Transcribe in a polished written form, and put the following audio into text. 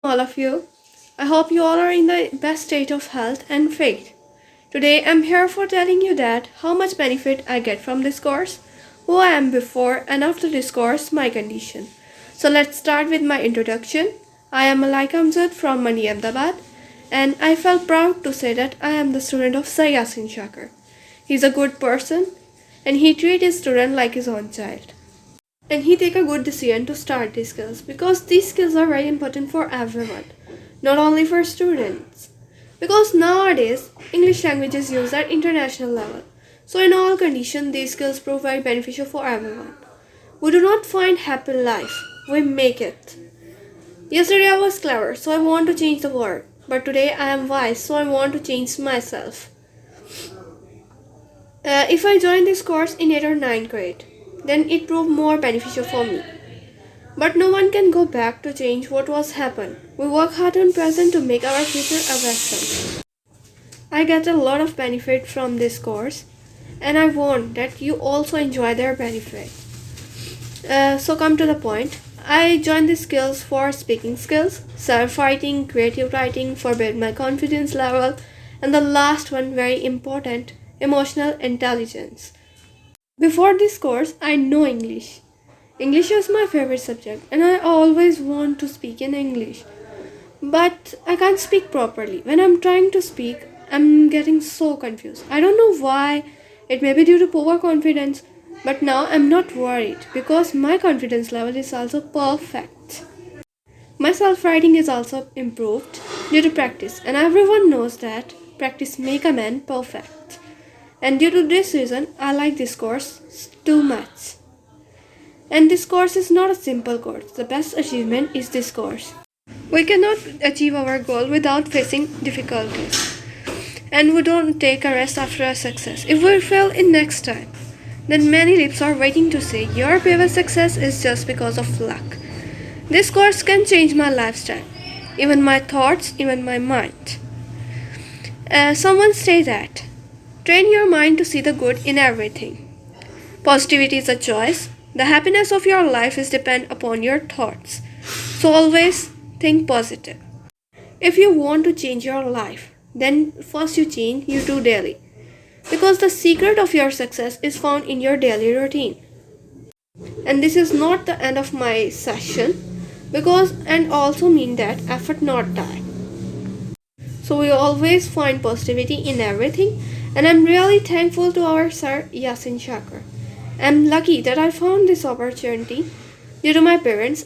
All of you. I hope you all are in the best state of health and faith. Today I'm here for telling you that how much benefit I get from this course, who I am before and after this course, my condition. So let's start with my introduction. I am Malaika Amjad from Mani Ahmedabad, and I felt proud to say that I am the student of Sir Yasin Shakir. He's a good person and he treats his student like his own child. And he take a good decision to start these skills because these skills are very important for everyone, not only for students. Because nowadays, English language is used at international level. So in all conditions, these skills prove very beneficial for everyone. We do not find happy life, we make it. Yesterday I was clever, so I want to change the world. But today I am wise, so I want to change myself. If I join this course in 8th or 9th grade, then it proved more beneficial for me. But no one can go back to change what was happened. We work hard on present to make our future a best one. I get a lot of benefit from this course, and I want that you also enjoy their benefit. So come to the point. I joined the skills for speaking skills, self-writing, creative writing for build my confidence level, and the last one very important, emotional intelligence. Before this course, I know English. English is my favorite subject and I always want to speak in English. But I can't speak properly. When I'm trying to speak, I'm getting so confused. I don't know why. It may be due to poor confidence. But now I'm not worried because my confidence level is also perfect. My self-writing is also improved due to practice. And everyone knows that practice makes a man perfect. And due to this reason, I like this course too much. And this course is not a simple course. The best achievement is this course. We cannot achieve our goal without facing difficulties. And we don't take a rest after a success. If we fail in next time, then many lips are waiting to say your previous success is just because of luck. This course can change my lifestyle, even my thoughts, even my mind. Someone say that. Train your mind to see the good in everything. Positivity is a choice. The happiness of your life is depend upon your thoughts. So always think positive. If you want to change your life, then first you change you do daily. Because the secret of your success is found in your daily routine. And this is not the end of my session and also mean that effort not die. So we always find positivity in everything. And I'm really thankful to our Sir Yasin Shakir. I'm lucky that I found this opportunity due to my parents